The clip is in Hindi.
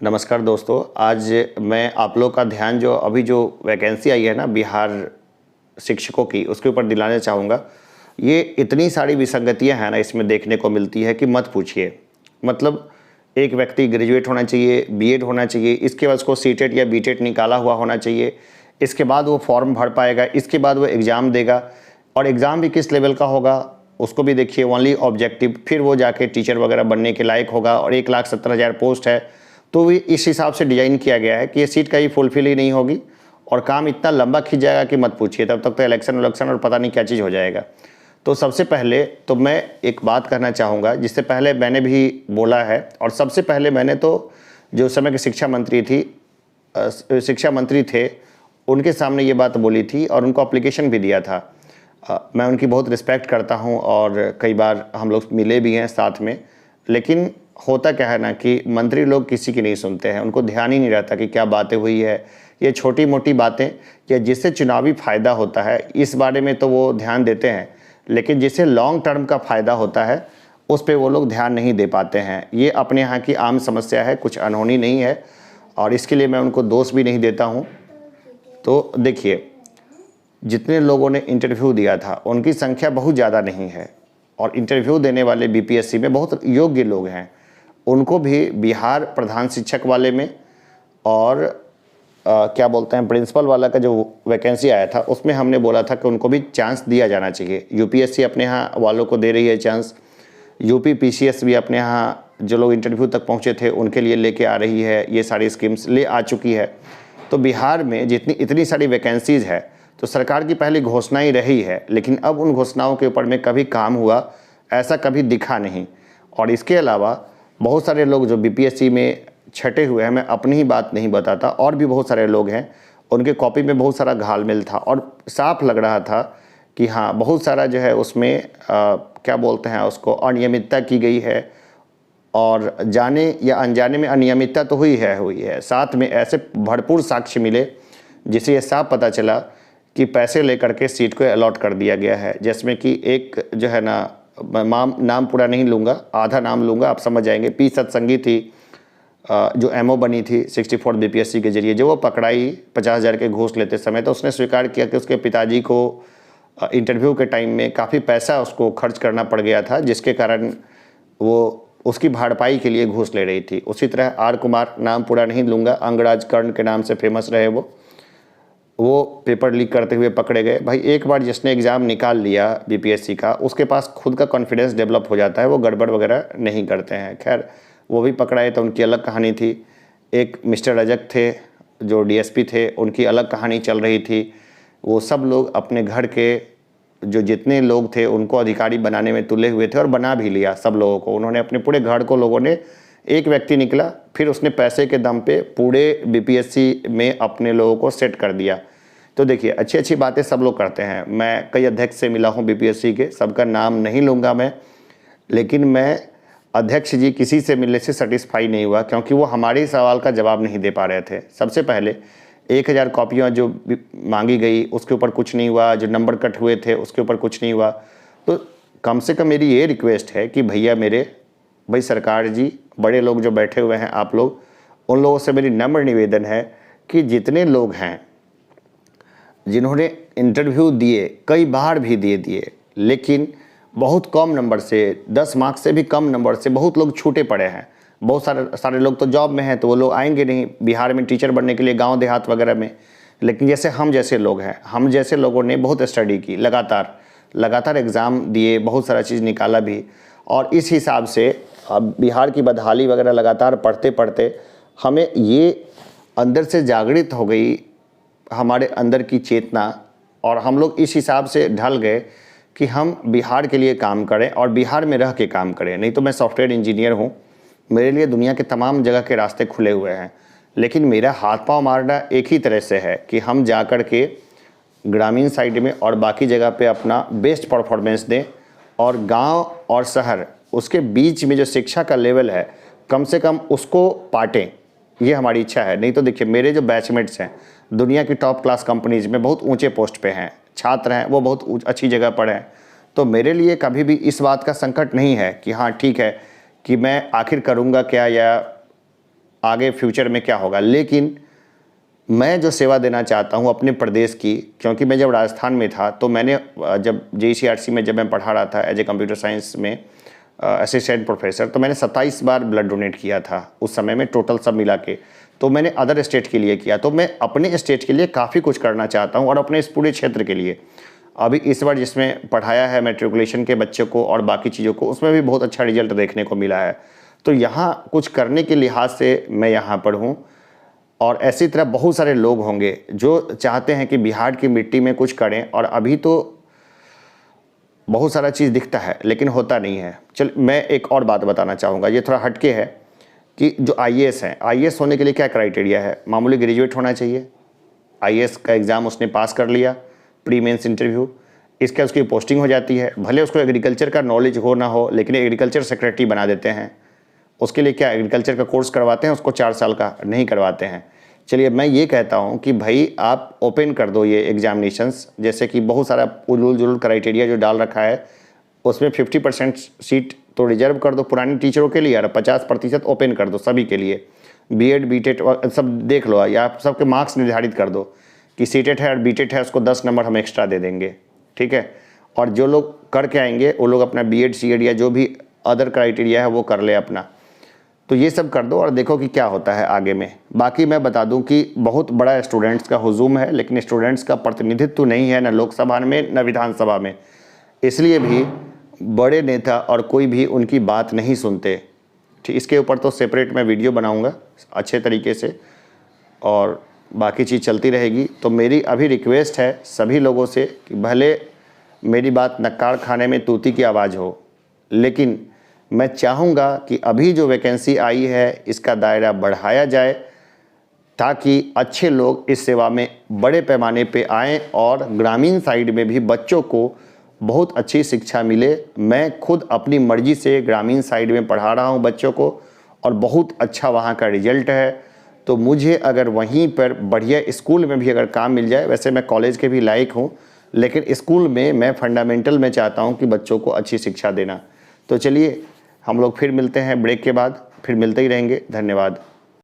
नमस्कार दोस्तों। आज मैं आप लोग का ध्यान जो वैकेंसी आई है ना बिहार शिक्षकों की, उसके ऊपर दिलाना चाहूँगा। ये इतनी सारी विसंगतियाँ हैं ना इसमें देखने को मिलती है कि मत पूछिए। मतलब एक व्यक्ति ग्रेजुएट होना चाहिए, बीएड होना चाहिए, इसके बाद उसको सीटेट या बीटेट निकाला हुआ होना चाहिए, इसके बाद वो फॉर्म भर पाएगा, इसके बाद वो एग्ज़ाम देगा और एग्ज़ाम भी किस लेवल का होगा उसको भी देखिए, ओनली ऑब्जेक्टिव, फिर वो जाके टीचर वगैरह बनने के लायक होगा और 1,70,000 पोस्ट है। तो ये इस हिसाब से डिज़ाइन किया गया है कि ये सीट कहीं फुलफिल ही नहीं होगी और काम इतना लंबा खिंच जाएगा कि मत पूछिए। तब तक तो इलेक्शन और पता नहीं क्या चीज़ हो जाएगा। तो सबसे पहले तो मैं एक बात कहना चाहूँगा, जिससे पहले मैंने भी बोला है और सबसे पहले मैंने तो जो उस समय की शिक्षा मंत्री थे, उनके सामने ये बात बोली थी और उनको एप्लीकेशन भी दिया था। मैं उनकी बहुत रिस्पेक्ट करता हूँ और कई बार हम लोग मिले भी हैं साथ में। लेकिन होता क्या है ना कि मंत्री लोग किसी की नहीं सुनते हैं, उनको ध्यान ही नहीं रहता कि क्या बातें हुई है। ये छोटी मोटी बातें या जिससे चुनावी फ़ायदा होता है इस बारे में तो वो ध्यान देते हैं, लेकिन जिससे लॉन्ग टर्म का फ़ायदा होता है उस पे वो लोग ध्यान नहीं दे पाते हैं। ये अपने यहाँ की आम समस्या है, कुछ अनहोनी नहीं है और इसके लिए मैं उनको दोष भी नहीं देता हूँ। तो देखिए, जितने लोगों ने इंटरव्यू दिया था उनकी संख्या बहुत ज़्यादा नहीं है और इंटरव्यू देने वाले बीपीएससी में बहुत योग्य लोग हैं। उनको भी बिहार प्रधान शिक्षक वाले में और क्या बोलते हैं प्रिंसिपल वाला का जो वैकेंसी आया था उसमें हमने बोला था कि उनको भी चांस दिया जाना चाहिए। यूपीएससी अपने यहाँ वालों को दे रही है चांस, यूपी पीसीएस भी अपने यहाँ जो लोग इंटरव्यू तक पहुँचे थे उनके लिए लेके आ रही है, ये सारी स्कीम्स ले आ चुकी है। तो बिहार में जितनी इतनी सारी वैकेंसीज़ है तो सरकार की पहली घोषणा ही रही है, लेकिन अब उन घोषणाओं के ऊपर में कभी काम हुआ ऐसा कभी दिखा नहीं। और इसके अलावा बहुत सारे लोग जो बीपीएससी में छटे हुए हैं, मैं अपनी ही बात नहीं बताता, और भी बहुत सारे लोग हैं, उनके कॉपी में बहुत सारा घालमेल था और साफ लग रहा था कि हाँ बहुत सारा जो है उसमें क्या बोलते हैं उसको अनियमितता की गई है और जाने या अनजाने में अनियमितता तो हुई है। साथ में ऐसे भरपूर साक्ष्य मिले जिससे ये साफ पता चला कि पैसे लेकर के सीट को अलॉट कर दिया गया है। जिसमें कि एक जो है ना, नाम पूरा नहीं लूँगा, आधा नाम लूँगा, आप समझ जाएंगे। पी सत्संगी थी जो एमओ बनी थी 64 बीपीएससी के जरिए, जो वो पकड़ाई 50,000 के घूस लेते समय, तो उसने स्वीकार किया कि उसके पिताजी को इंटरव्यू के टाइम में काफ़ी पैसा उसको खर्च करना पड़ गया था, जिसके कारण वो उसकी भरपाई के लिए घूस ले रही थी। उसी तरह आर कुमार, नाम पूरा नहीं लूँगा, अंगराज कर्ण के नाम से फेमस रहे, वो पेपर लीक करते हुए पकड़े गए। भाई एक बार जिसने एग्ज़ाम निकाल लिया बीपीएससी का, उसके पास खुद का कॉन्फिडेंस डेवलप हो जाता है, वो गड़बड़ वगैरह नहीं करते हैं। खैर वो भी पकड़ाए तो उनकी अलग कहानी थी। एक मिस्टर रजक थे जो डीएसपी थे, उनकी अलग कहानी चल रही थी। वो सब लोग अपने घर के जो जितने लोग थे उनको अधिकारी बनाने में तुले हुए थे और बना भी लिया सब लोगों को। उन्होंने अपने पूरे घर को, लोगों ने, एक व्यक्ति निकला फिर उसने पैसे के दम पे पूरे बीपीएससी में अपने लोगों को सेट कर दिया। तो देखिए, अच्छी अच्छी बातें सब लोग करते हैं। मैं कई अध्यक्ष से मिला हूँ बीपीएससी के, सबका नाम नहीं लूँगा मैं, लेकिन मैं अध्यक्ष जी किसी से मिलने से सेटिस्फाई नहीं हुआ, क्योंकि वो हमारे सवाल का जवाब नहीं दे पा रहे थे। सबसे पहले 1,000 कॉपियाँ जो मांगी गई उसके ऊपर कुछ नहीं हुआ, जो नंबर कट हुए थे उसके ऊपर कुछ नहीं हुआ। तो कम से कम मेरी ये रिक्वेस्ट है कि भैया मेरे, भाई सरकार जी, बड़े लोग जो बैठे हुए हैं आप लोग, उन लोगों से मेरी नम्र निवेदन है कि जितने लोग हैं जिन्होंने इंटरव्यू दिए, कई बार भी दे दिए, लेकिन बहुत कम नंबर से, 10 मार्क्स से भी कम नंबर से बहुत लोग छूटे पड़े हैं। बहुत सारे लोग तो जॉब में हैं तो वो लोग आएंगे नहीं बिहार में टीचर बनने के लिए, गांव देहात वगैरह में। लेकिन जैसे हम जैसे लोग हैं, हम जैसे लोगों ने बहुत स्टडी की, लगातार एग्ज़ाम दिए, बहुत सारा चीज़ निकाला भी, और इस हिसाब से अब बिहार की बदहाली वगैरह लगातार पढ़ते पढ़ते हमें ये अंदर से जागृत हो गई, हमारे अंदर की चेतना, और हम लोग इस हिसाब से ढल गए कि हम बिहार के लिए काम करें और बिहार में रह के काम करें। नहीं तो मैं सॉफ्टवेयर इंजीनियर हूँ, मेरे लिए दुनिया के तमाम जगह के रास्ते खुले हुए हैं, लेकिन मेरा हाथ पांव मारना एक ही तरह से है कि हम जा कर के ग्रामीण साइड में और बाकी जगह पे अपना बेस्ट परफॉर्मेंस दें, और गांव और शहर उसके बीच में जो शिक्षा का लेवल है कम से कम उसको पाटें, ये हमारी इच्छा है। नहीं तो देखिए, मेरे जो बैचमेट्स हैं दुनिया की टॉप क्लास कंपनीज में बहुत ऊंचे पोस्ट पे हैं, छात्र हैं, वो बहुत अच्छी जगह पर हैं। तो मेरे लिए कभी भी इस बात का संकट नहीं है कि हाँ ठीक है कि मैं आखिर करूँगा क्या, या आगे फ्यूचर में क्या होगा। लेकिन मैं जो सेवा देना चाहता हूँ अपने प्रदेश की, क्योंकि मैं जब राजस्थान में था तो मैंने जब JECRC में जब मैं पढ़ा रहा था एज ए कंप्यूटर साइंस में असिस्टेंट प्रोफेसर, तो मैंने 27 बार ब्लड डोनेट किया था उस समय में, टोटल सब मिला के। तो मैंने अदर स्टेट के लिए किया, तो मैं अपने स्टेट के लिए काफ़ी कुछ करना चाहता हूँ और अपने इस पूरे क्षेत्र के लिए। अभी इस बार जिसमें पढ़ाया है मैट्रिकुलेशन के बच्चों को और बाकी चीज़ों को, उसमें भी बहुत अच्छा रिजल्ट देखने को मिला है। तो यहाँ कुछ करने के लिहाज से मैं यहाँ पर हूँ, और ऐसी तरह बहुत सारे लोग होंगे जो चाहते हैं कि बिहार की मिट्टी में कुछ करें। और अभी तो बहुत सारा चीज़ दिखता है लेकिन होता नहीं है। चल, मैं एक और बात बताना चाहूँगा, ये थोड़ा हटके है, कि जो IAS हैं, IAS होने के लिए क्या क्राइटेरिया है। मामूली ग्रेजुएट होना चाहिए, IAS का एग्ज़ाम उसने पास कर लिया, प्री मेंस इंटरव्यू, इसके उसकी पोस्टिंग हो जाती है। भले उसको एग्रीकल्चर का नॉलेज हो ना हो, लेकिन एग्रीकल्चर सेक्रेटरी बना देते हैं। उसके लिए क्या एग्रीकल्चर का कोर्स करवाते हैं उसको, 4 साल का नहीं करवाते हैं। चलिए, मैं ये कहता हूँ कि भाई आप ओपन कर दो ये एग्जामिनेशंस, जैसे कि बहुत सारा उलूल जुलूल क्राइटेरिया जो डाल रखा है, उसमें 50% सीट तो रिजर्व कर दो पुराने टीचरों के लिए और 50% ओपन कर दो सभी के लिए। BEd BTET सब देख लो, या आप सबके मार्क्स निर्धारित कर दो कि CTET है और BTET है, उसको 10 नंबर हम एक्स्ट्रा दे देंगे, ठीक है। और जो लोग करके आएंगे वो लोग अपना BEd CEd या जो भी अदर क्राइटेरिया है वो कर ले अपना। तो ये सब कर दो और देखो कि क्या होता है आगे में। बाकी मैं बता दूं कि बहुत बड़ा स्टूडेंट्स का हुजूम है, लेकिन स्टूडेंट्स का प्रतिनिधित्व नहीं है, न लोकसभा में न विधानसभा में। इसलिए भी बड़े नेता और कोई भी उनकी बात नहीं सुनते। ठीक, इसके ऊपर तो सेपरेट मैं वीडियो बनाऊंगा अच्छे तरीके से, और बाकी चीज़ चलती रहेगी। तो मेरी अभी रिक्वेस्ट है सभी लोगों से कि भले मेरी बात नक्काड़ खाने में तूती की आवाज़ हो, लेकिन मैं चाहूँगा कि अभी जो वैकेंसी आई है इसका दायरा बढ़ाया जाए, ताकि अच्छे लोग इस सेवा में बड़े पैमाने पे आएँ और ग्रामीण साइड में भी बच्चों को बहुत अच्छी शिक्षा मिले। मैं खुद अपनी मर्जी से ग्रामीण साइड में पढ़ा रहा हूँ बच्चों को, और बहुत अच्छा वहाँ का रिजल्ट है। तो मुझे अगर वहीं पर बढ़िया स्कूल में भी अगर काम मिल जाए, वैसे मैं कॉलेज के भी लायक हूँ, लेकिन स्कूल में मैं फंडामेंटल में चाहता हूँ कि बच्चों को अच्छी शिक्षा देना। तो चलिए, हम लोग फिर मिलते हैं ब्रेक के बाद, फिर मिलते ही रहेंगे। धन्यवाद।